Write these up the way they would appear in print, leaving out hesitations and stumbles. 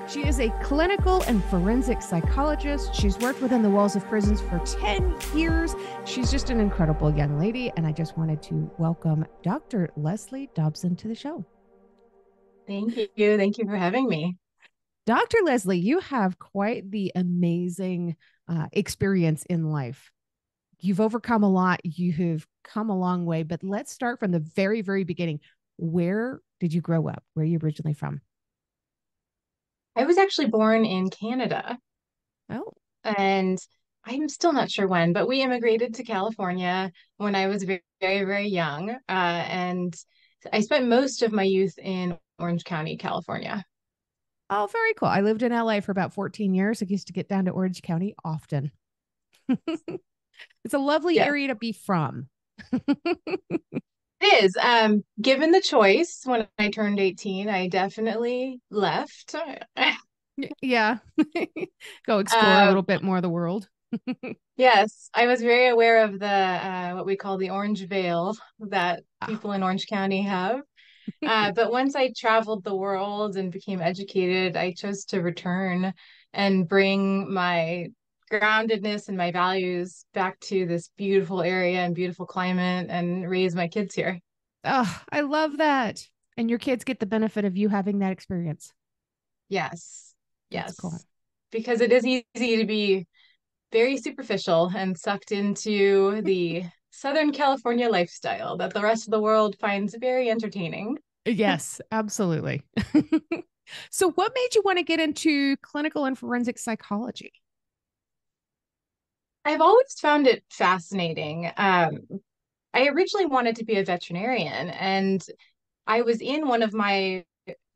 She is a clinical and forensic psychologist. She's worked within the walls of prisons for 10 years. She's just an incredible young lady. And I just wanted to welcome Dr. Leslie Dobson to the show. Thank you. Thank you for having me. Dr. Leslie, you have quite the amazing experience in life. You've overcome a lot. You have come a long way, but let's start from the very, very beginning. Where did you grow up? Where are you originally from? I was actually born in Canada, Oh, and I'm still not sure when, but we immigrated to California when I was very, very, very young. And I spent most of my youth in Orange County, California. oh, very cool. I lived in LA for about 14 years. I used to get down to Orange County often. It's a lovely Yeah, area to be from. it is. Given the choice, when I turned 18, I definitely left. Yeah. Go explore a Um, little bit more of the world. Yes, I was very aware of the what we call the orange veil that Ah, people in Orange County have. But once I traveled the world and became educated, I chose to return and bring my groundedness and my values back to this beautiful area and beautiful climate and raise my kids here. oh, I love that. And your kids get the benefit of you having that experience. Yes, That's cool. yes, because it is easy to be very superficial and sucked into the Southern California lifestyle that the rest of the world finds very entertaining. Yes, absolutely. So, what made you want to get into clinical and forensic psychology? I've always found it fascinating. I originally wanted to be a veterinarian, and I was in one of my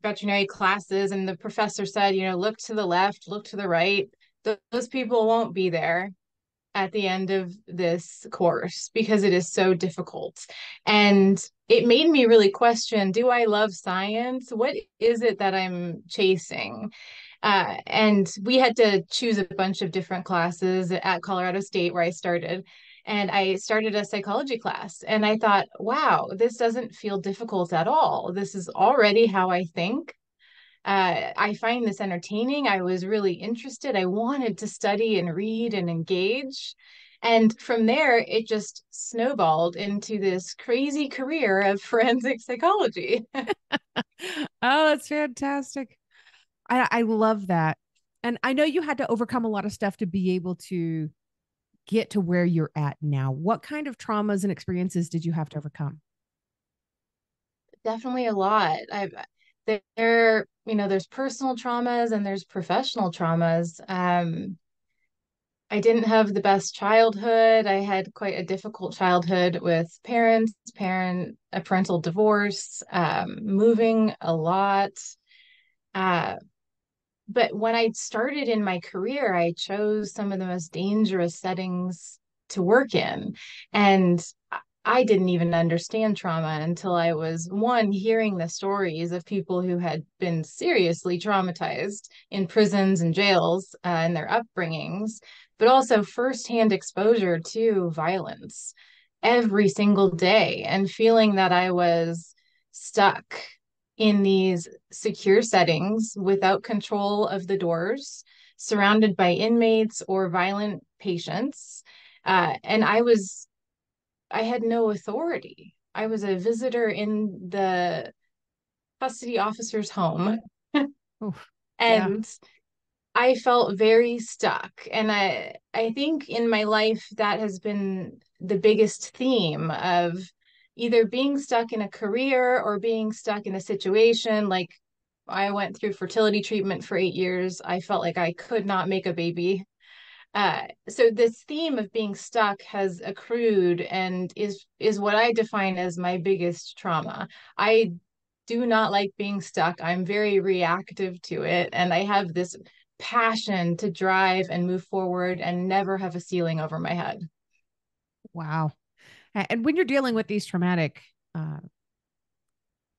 veterinary classes, and the professor said, look to the left, look to the right. Those people won't be there at the end of this course because it is so difficult. And it made me really question, do I love science? What is it that I'm chasing? And we had to choose a bunch of different classes at Colorado State where I started. And I started a psychology class. And I thought, wow, this doesn't feel difficult at all. This is already how I think. I find this entertaining. I was really interested. I wanted to study and read and engage. And from there, it just snowballed into this crazy career of forensic psychology. Oh, that's fantastic. I love that. And I know you had to overcome a lot of stuff to be able to get to where you're at now. What kind of traumas and experiences did you have to overcome? Definitely a lot. There's personal traumas and there's professional traumas. I didn't have the best childhood. I had quite a difficult childhood with a parental divorce, moving a lot. Uh, but when I started in my career, I chose some of the most dangerous settings to work in. And I didn't even understand trauma until I was one, hearing the stories of people who had been seriously traumatized in prisons and jails in their upbringings, but also firsthand exposure to violence every single day and feeling that I was stuck in these secure settings without control of the doors, surrounded by inmates or violent patients. And I had no authority. I was a visitor in the custody officer's home. Oh, yeah. And I felt very stuck. And I think in my life that has been the biggest theme of either being stuck in a career or being stuck in a situation. Like I went through fertility treatment for 8 years. I felt like I could not make a baby. So this theme of being stuck has accrued and is what I define as my biggest trauma. I do not like being stuck. I'm very reactive to it, and I have this passion to drive and move forward and never have a ceiling over my head. Wow. And when you're dealing with these traumatic uh,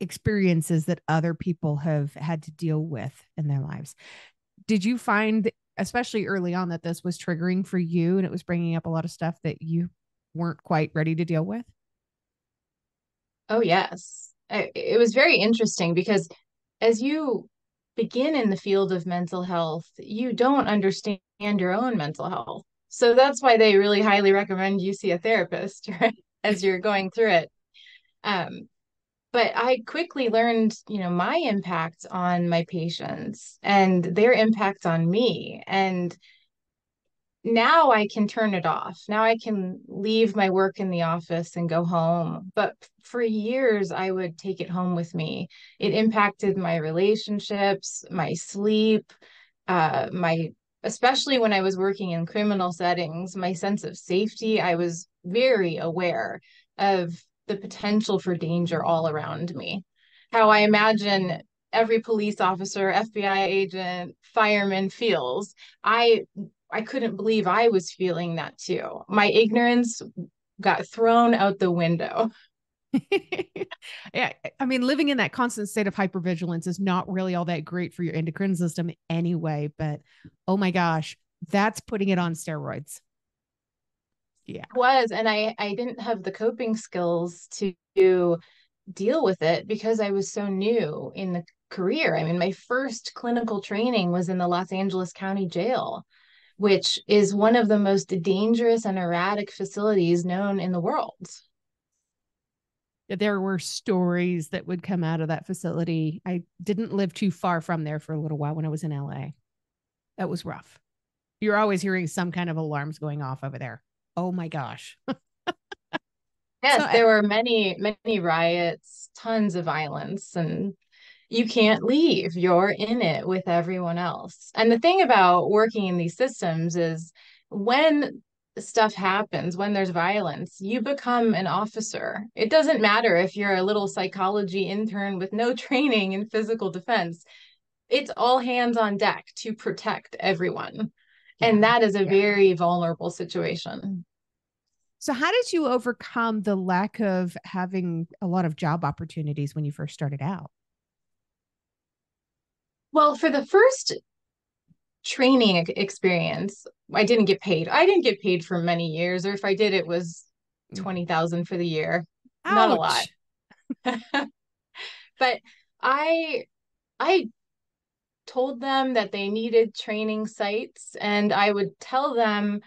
experiences that other people have had to deal with in their lives, did you find, especially early on, that this was triggering for you and it was bringing up a lot of stuff that you weren't quite ready to deal with? Oh, yes. It was very interesting because as you begin in the field of mental health, you don't understand your own mental health. So that's why they really highly recommend you see a therapist, right, as you're going through it. Um, but I quickly learned, my impact on my patients and their impact on me. And now I can turn it off. Now I can leave my work in the office and go home. But for years, I would take it home with me. It impacted my relationships, my sleep, my, especially when I was working in criminal settings, my sense of safety. I was very aware of the potential for danger all around me. How I imagine every police officer, FBI agent, fireman feels. I couldn't believe I was feeling that too. My ignorance got thrown out the window. Yeah, I mean, living in that constant state of hypervigilance is not really all that great for your endocrine system anyway, but oh my gosh, that's putting it on steroids. Yeah. Was, and I didn't have the coping skills to deal with it because I was so new in the career. I mean, my first clinical training was in the Los Angeles County Jail, which is one of the most dangerous and erratic facilities known in the world. There were stories that would come out of that facility. I didn't live too far from there for a little while when I was in LA. That was rough. You're always hearing some kind of alarms going off over there. Oh my gosh. So Yes, there were many, many riots, tons of violence, and you can't leave. You're in it with everyone else. And the thing about working in these systems is when stuff happens, when there's violence, you become an officer. It doesn't matter if you're a little psychology intern with no training in physical defense. It's all hands on deck to protect everyone. And yeah. that is a very vulnerable situation. So how did you overcome the lack of having a lot of job opportunities when you first started out? Well, for the first training experience, I didn't get paid. I didn't get paid for many years, or if I did, it was 20,000 for the year. Not a lot. Ouch. But I I told them that they needed training sites and I would tell them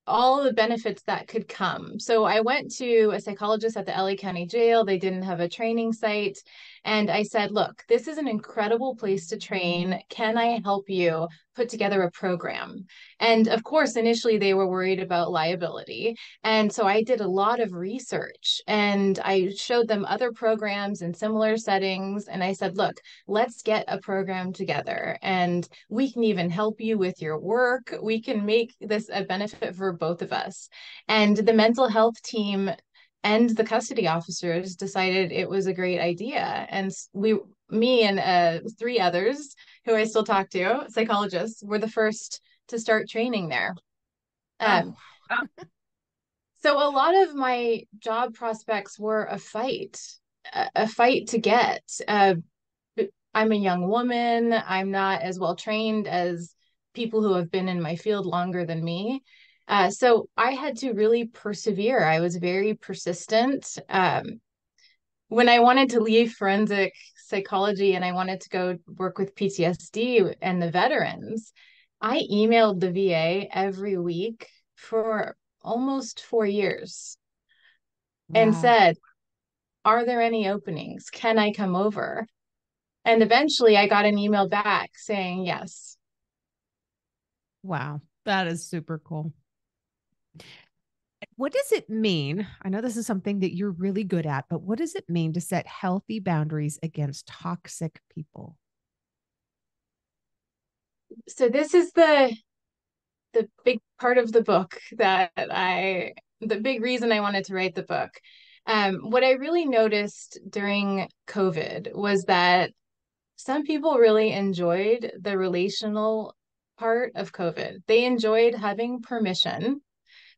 all the benefits that could come. So I went to a psychologist at the LA County Jail. They didn't have a training site. And I said, look, this is an incredible place to train. Can I help you put together a program? And of course, initially they were worried about liability. And so I did a lot of research and I showed them other programs in similar settings. And I said, look, let's get a program together and we can even help you with your work. We can make this a benefit for both of us. And the mental health team and the custody officers decided it was a great idea. And me and three others who I still talk to, psychologists, were the first to start training there. Oh, Um, so a lot of my job prospects were a fight to get. I'm a young woman. I'm not as well trained as people who have been in my field longer than me. So I had to really persevere. I was very persistent. When I wanted to leave forensic psychology and I wanted to go work with PTSD and the veterans, I emailed the VA every week for almost 4 years and wow. said, are there any openings? Can I come over? And eventually I got an email back saying yes. Wow. That is super cool. What does it mean? I know this is something that you're really good at, but what does it mean to set healthy boundaries against toxic people? So this is the big part of the book the big reason I wanted to write the book. What I really noticed during COVID was that some people really enjoyed the relational part of COVID. They enjoyed having permission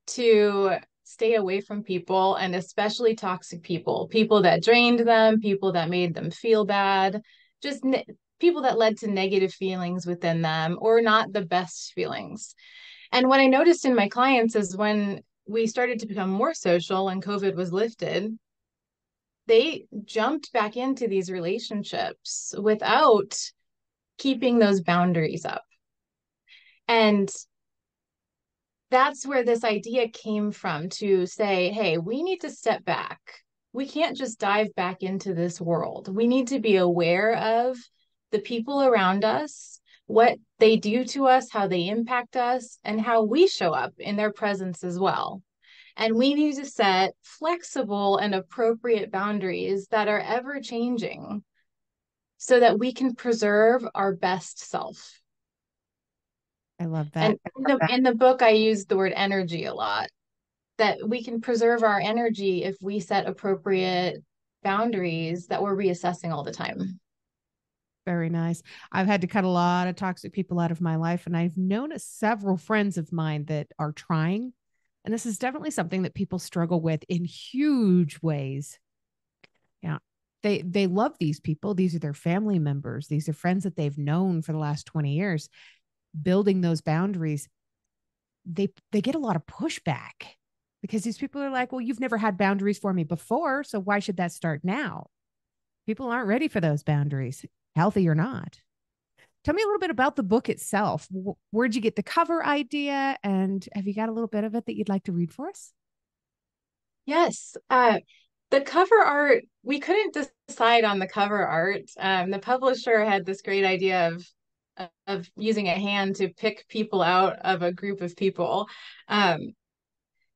to stay away from people and especially toxic people, people that drained them, people that made them feel bad, just people that led to negative feelings within them or not the best feelings. And what I noticed in my clients is when we started to become more social and COVID was lifted, they jumped back into these relationships without keeping those boundaries up. And that's where this idea came from, to say, hey, we need to step back. We can't just dive back into this world. We need to be aware of the people around us, what they do to us, how they impact us, and how we show up in their presence as well. And we need to set flexible and appropriate boundaries that are ever changing so that we can preserve our best self. I love And that. in the book, I use the word energy a lot, that we can preserve our energy if we set appropriate boundaries that we're reassessing all the time. Very nice. I've had to cut a lot of toxic people out of my life, and I've known several friends of mine that are trying. And this is definitely something that people struggle with in huge ways. Yeah. They love these people. These are their family members. These are friends that they've known for the last 20 years. Building those boundaries, they get a lot of pushback because these people are like, well, you've never had boundaries for me before, so why should that start now? People aren't ready for those boundaries, healthy or not. Tell me a little bit about the book itself. Where'd you get the cover idea? And have you got a little bit of it that you'd like to read for us? Yes. The cover art, we couldn't decide on the cover art. The publisher had this great idea of using a hand to pick people out of a group of people. Um,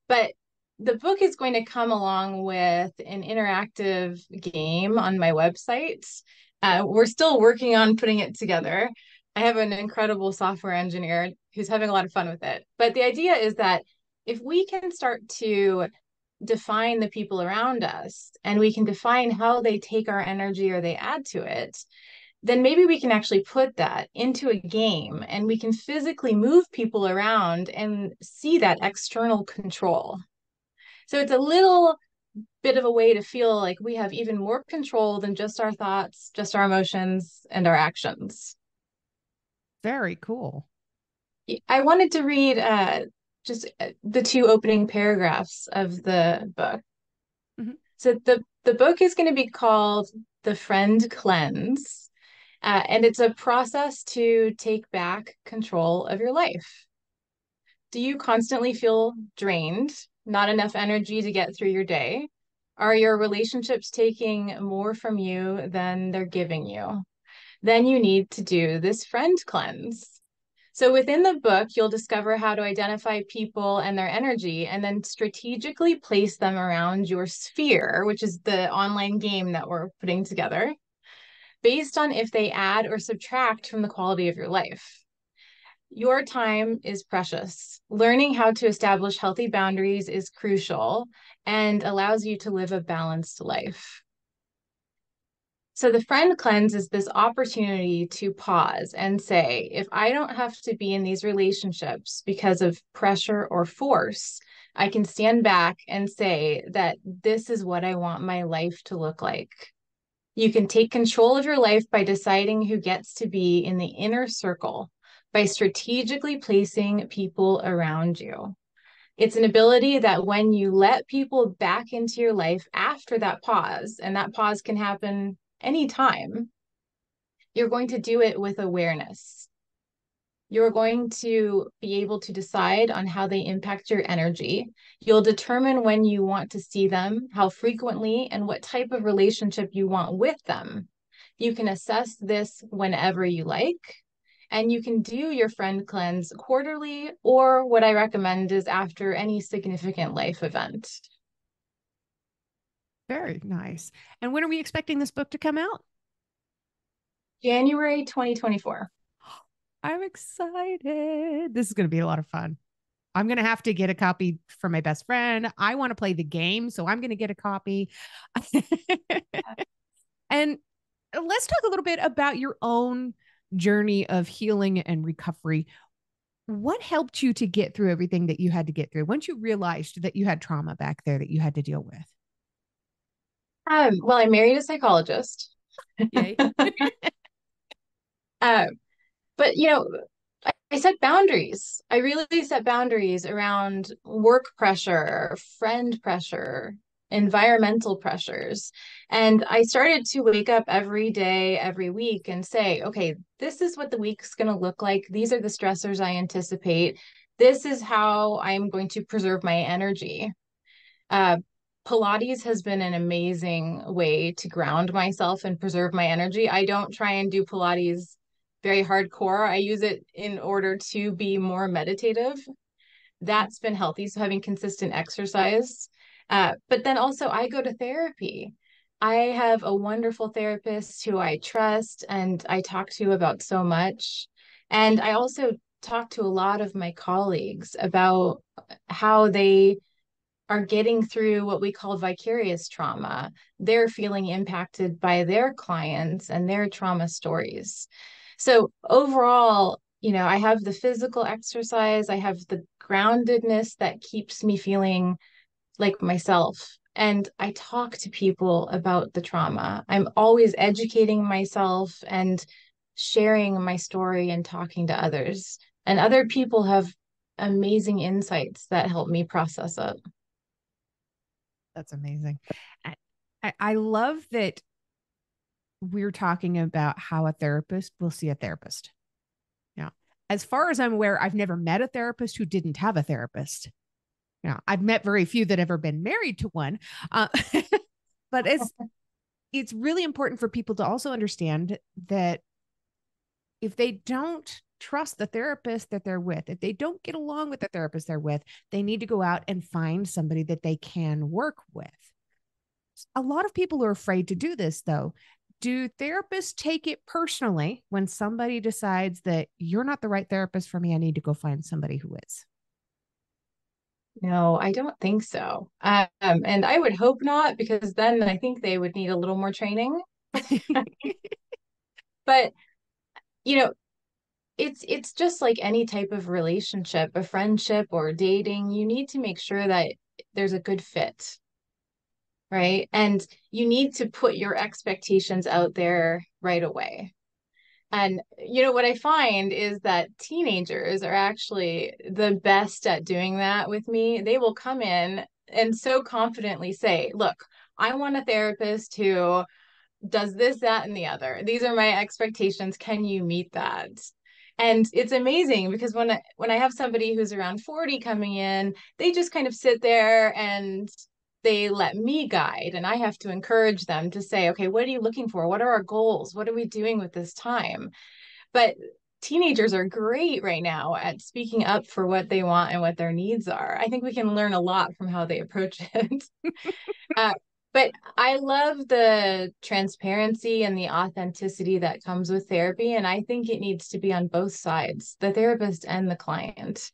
but the book is going to come along with an interactive game on my website. We're still working on putting it together. I have an incredible software engineer who's having a lot of fun with it. But the idea is that if we can start to define the people around us and we can define how they take our energy or they add to it, then maybe we can actually put that into a game and we can physically move people around and see that external control. So it's a little bit of a way to feel like we have even more control than just our thoughts, just our emotions, and our actions. Very cool. I wanted to read just the two opening paragraphs of the book. Mhm. So the book is going to be called The Friend Cleanse, and it's a process to take back control of your life. Do you constantly feel drained, not enough energy to get through your day? Are your relationships taking more from you than they're giving you? Then you need to do this friend cleanse. So within the book, you'll discover how to identify people and their energy and then strategically place them around your sphere, which is the online game that we're putting together, based on if they add or subtract from the quality of your life. Your time is precious. Learning how to establish healthy boundaries is crucial and allows you to live a balanced life. So the friend cleanse is this opportunity to pause and say, if I don't have to be in these relationships because of pressure or force, I can stand back and say that this is what I want my life to look like. You can take control of your life by deciding who gets to be in the inner circle, by strategically placing people around you. It's an ability that when you let people back into your life after that pause, and that pause can happen anytime, you're going to do it with awareness. You're going to be able to decide on how they impact your energy. You'll determine when you want to see them, how frequently, and what type of relationship you want with them. You can assess this whenever you like. And you can do your friend cleanse quarterly, or what I recommend is after any significant life event. Very nice. And when are we expecting this book to come out? January 2024. I'm excited. This is going to be a lot of fun. I'm going to have to get a copy for my best friend. I want to play the game, so I'm going to get a copy. And let's talk a little bit about your own journey of healing and recovery. What helped you to get through everything that you had to get through once you realized that you had trauma back there that you had to deal with? Well, I married a psychologist. Yay. um, but I set boundaries. I really set boundaries around work pressure, friend pressure, environmental pressures. And I started to wake up every day, every week and say, okay, this is what the week's going to look like. These are the stressors I anticipate. This is how I'm going to preserve my energy. Uh, Pilates has been an amazing way to ground myself and preserve my energy. I don't try and do Pilates very hardcore. I use it in order to be more meditative. That's been healthy. So having consistent exercise. But then also I go to therapy. I have a wonderful therapist who I trust and I talk to about so much. And I also talk to a lot of my colleagues about how they are getting through what we call vicarious trauma. They're feeling impacted by their clients and their trauma stories. So overall, I have the physical exercise, I have the groundedness that keeps me feeling like myself. And I talk to people about the trauma. I'm always educating myself and sharing my story and talking to others. And other people have amazing insights that help me process it. That's amazing. I love that we're talking about how a therapist will see a therapist. Yeah. As far as I'm aware, I've never met a therapist who didn't have a therapist. Yeah. I've met very few that have ever been married to one. Uh, but it's really important for people to also understand that if they don't trust the therapist that they're with, if they don't get along with the therapist they're with, they need to go out and find somebody that they can work with. A lot of people are afraid to do this, though. Do therapists take it personally when somebody decides that you're not the right therapist for me? I need to go find somebody who is. No, I don't think so. And I would hope not, because then I think they would need a little more training. But, you know, it's just like any type of relationship, a friendship or dating. You need to make sure that there's a good fit, right? And you need to put your expectations out there right away. And what I find is that teenagers are actually the best at doing that with me. They will come in and so confidently say, "Look, I want a therapist who does this, that, and the other. These are my expectations. Can you meet that?" And it's amazing because when I have somebody who's around 40 coming in, they just kind of sit there and they let me guide, and I have to encourage them to say, okay, what are you looking for? What are our goals? What are we doing with this time? But teenagers are great right now at speaking up for what they want and what their needs are. I think we can learn a lot from how they approach it. uh, but I love the transparency and the authenticity that comes with therapy. And I think it needs to be on both sides, the therapist and the client.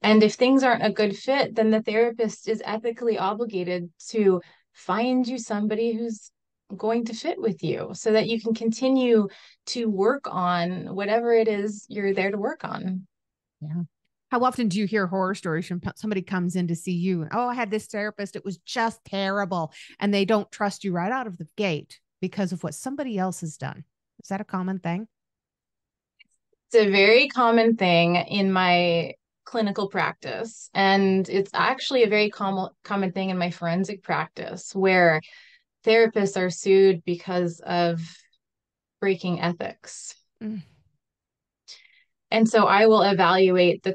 And if things aren't a good fit, then the therapist is ethically obligated to find you somebody who's going to fit with you so that you can continue to work on whatever it is you're there to work on. Yeah. How often do you hear horror stories from somebody comes in to see you? Oh, I had this therapist. It was just terrible. And they don't trust you right out of the gate because of what somebody else has done. Is that a common thing? It's a very common thing in my clinical practice. And it's actually a very common thing in my forensic practice where therapists are sued because of breaking ethics. Mm. And so I will evaluate the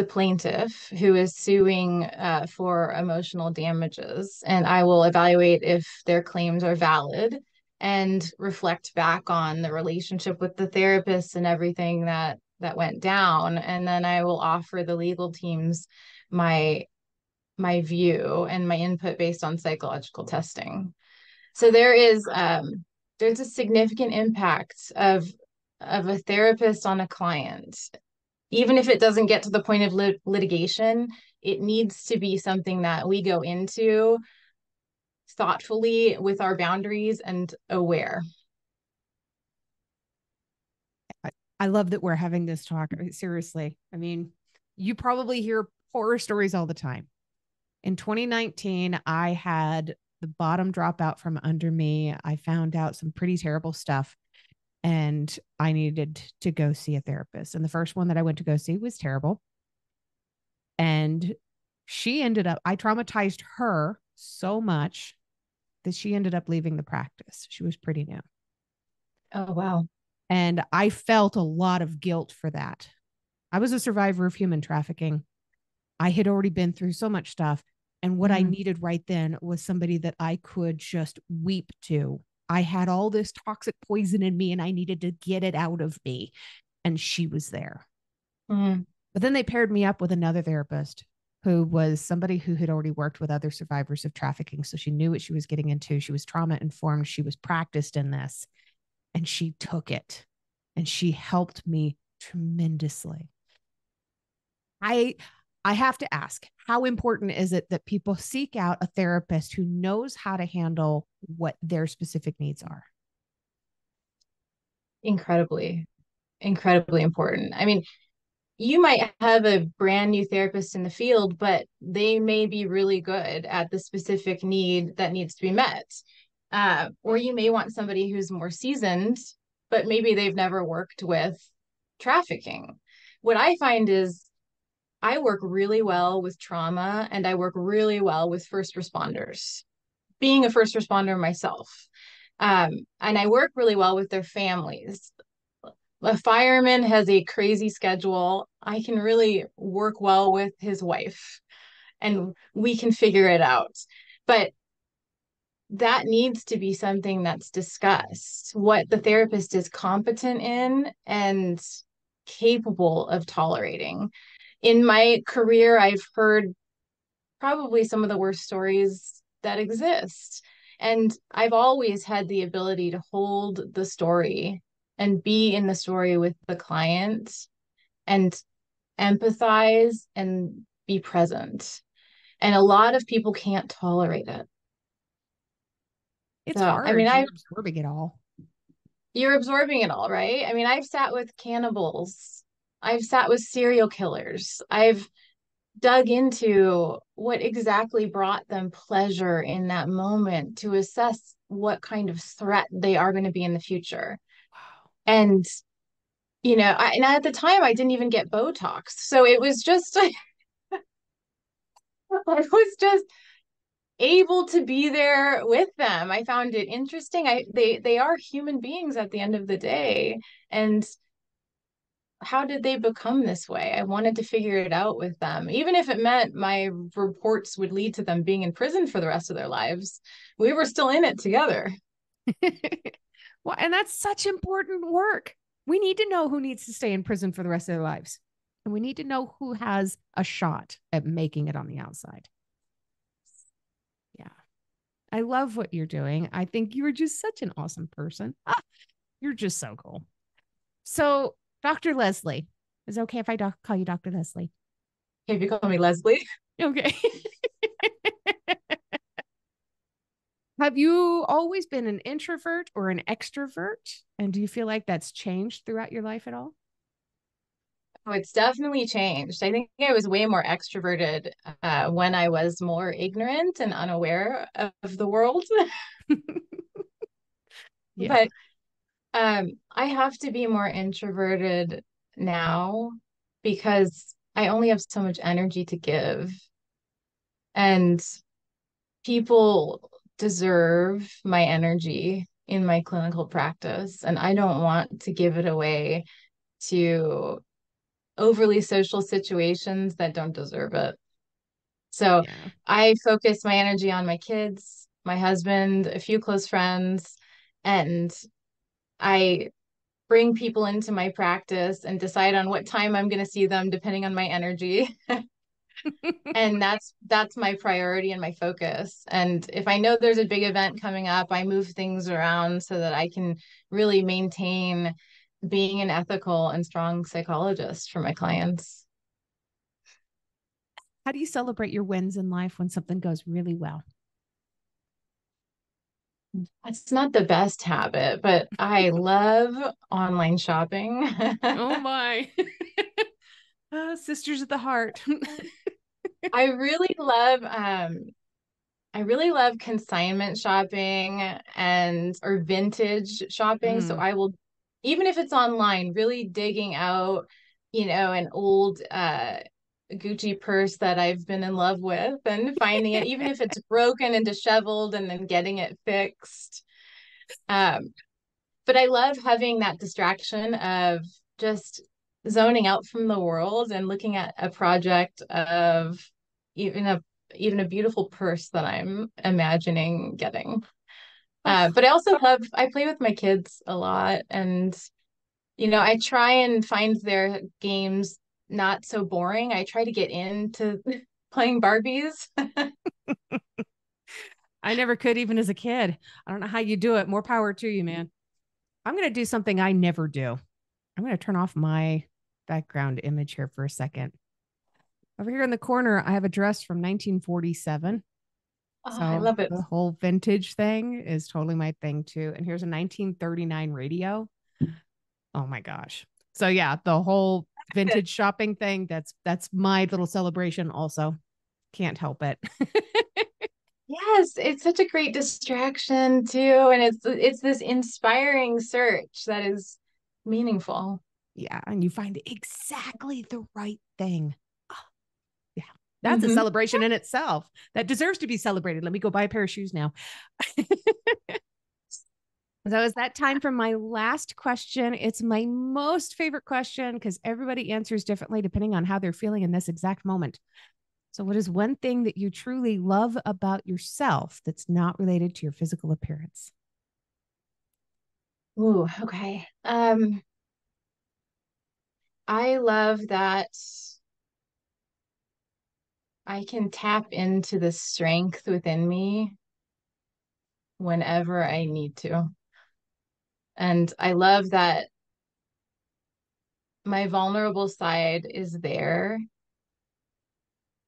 plaintiff who is suing for emotional damages, and I will evaluate if their claims are valid and reflect back on the relationship with the therapist and everything that went down. And then I will offer the legal teams my my view and my input based on psychological testing. So there's a significant impact of a therapist on a client. Even if it doesn't get to the point of litigation, it needs to be something that we go into thoughtfully with our boundaries and aware. I love that we're having this talk. Seriously. I mean, you probably hear horror stories all the time. In 2019, I had the bottom drop out from under me. I found out some pretty terrible stuff and I needed to go see a therapist. And the first one that I went to go see was terrible. And she ended up, I traumatized her so much that she ended up leaving the practice. She was pretty new. Oh, wow. And I felt a lot of guilt for that. I was a survivor of human trafficking. I had already been through so much stuff. And what I Mm, needed right then was somebody that I could just weep to. I had all this toxic poison in me and I needed to get it out of me. And she was there. mm, But then they paired me up with another therapist who was somebody who had already worked with other survivors of trafficking. So she knew what she was getting into. She was trauma informed. She was practiced in this and she took it and she helped me tremendously. I I have to ask, how important is it that people seek out a therapist who knows how to handle what their specific needs are? incredibly, incredibly important. I mean, you might have a brand new therapist in the field, but they may be really good at the specific need that needs to be met. Or you may want somebody who's more seasoned, but maybe they've never worked with trafficking. What I find is I work really well with trauma and I work really well with first responders, being a first responder myself. And I work really well with their families. A fireman has a crazy schedule. I can really work well with his wife and we can figure it out. But that needs to be something that's discussed, what the therapist is competent in and capable of tolerating. In my career, I've heard probably some of the worst stories that exist. And I've always had the ability to hold the story and be in the story with the client and empathize and be present. And a lot of people can't tolerate it. It's So, I mean, hard. You're absorbing it all. you're absorbing it all, right? I mean, I've sat with cannibals, I've sat with serial killers, I've dug into what exactly brought them pleasure in that moment to assess what kind of threat they are going to be in the future. Wow. And, and at the time I didn't even get Botox. So it was just, I was just able to be there with them. I found it interesting. They are human beings at the end of the day. And how did they become this way? I wanted to figure it out with them, even if it meant my reports would lead to them being in prison for the rest of their lives. We were still in it together. Well, and that's such important work. We need to know who needs to stay in prison for the rest of their lives. And we need to know who has a shot at making it on the outside. Yeah. I love what you're doing. I think you are just such an awesome person. You're just so cool. So, Dr. Leslie, is it okay if I call you Dr. Leslie? If you call me Leslie. Okay. Have you always been an introvert or an extrovert? And do you feel like that's changed throughout your life at all? Oh, it's definitely changed. I think I was way more extroverted when I was more ignorant and unaware of the world. Yeah. But I have to be more introverted now because I only have so much energy to give. And people deserve my energy in my clinical practice, and I don't want to give it away to overly social situations that don't deserve it. So Yeah. I focus my energy on my kids, my husband, a few close friends, and I bring people into my practice and decide on what time I'm going to see them depending on my energy. And that's my priority and my focus. And if I know there's a big event coming up, I move things around so that I can really maintain being an ethical and strong psychologist for my clients. How do you celebrate your wins in life when something goes really well? It's not the best habit, but I love online shopping. Oh my. Sisters of the heart. I really love I really love consignment shopping and or vintage shopping. So Mm, I will, even if it's online, really digging out, an old Gucci purse that I've been in love with and finding it, even if it's broken and disheveled, and then getting it fixed. Um, but I love having that distraction of just zoning out from the world and looking at a project of even a even a beautiful purse that I'm imagining getting. Oh, But I play with my kids a lot, and I try and find their games not so boring. I try to get into playing Barbies. I never could, even as a kid. I don't know how you do it. More power to you, man. I'm going to do something I never do. I'm going to turn off my background image here for a second. Over here in the corner, I have a dress from 1947. Oh, I So love it. the whole vintage thing is totally my thing too. And here's a 1939 radio. Oh my gosh. So yeah, the whole vintage shopping thing, that's my little celebration also. Can't help it. Yes, it's such a great distraction too, and it's this inspiring search that is meaningful. Yeah, and you find exactly the right thing. Oh, yeah. That's a Hmm. celebration in itself. That deserves to be celebrated. Let me go buy a pair of shoes now. So is that time for my last question? It's my most favorite question because everybody answers differently depending on how they're feeling in this exact moment. So, what is one thing that you truly love about yourself that's not related to your physical appearance? Ooh, okay. I love that I can tap into the strength within me whenever I need to. And I love that my vulnerable side is there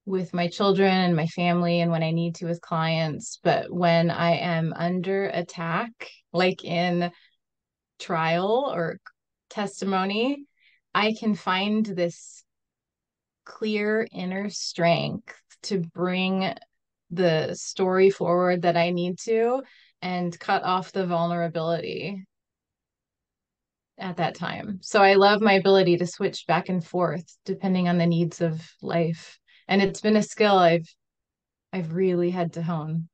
with my children and my family and when I need to with clients. But when I am under attack, like in trial or testimony, I can find this clear inner strength to bring the story forward that I need to and cut off the vulnerability at that time. So I love my ability to switch back and forth depending on the needs of life. And it's been a skill I've really had to hone.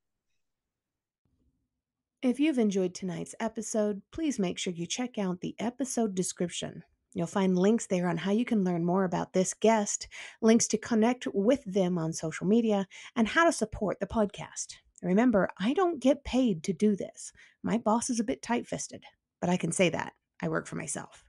If you've enjoyed tonight's episode, please make sure you check out the episode description. You'll find links there on how you can learn more about this guest, links to connect with them on social media, and how to support the podcast. Remember, I don't get paid to do this. My boss is a bit tight fisted, but I can say that. I work for myself.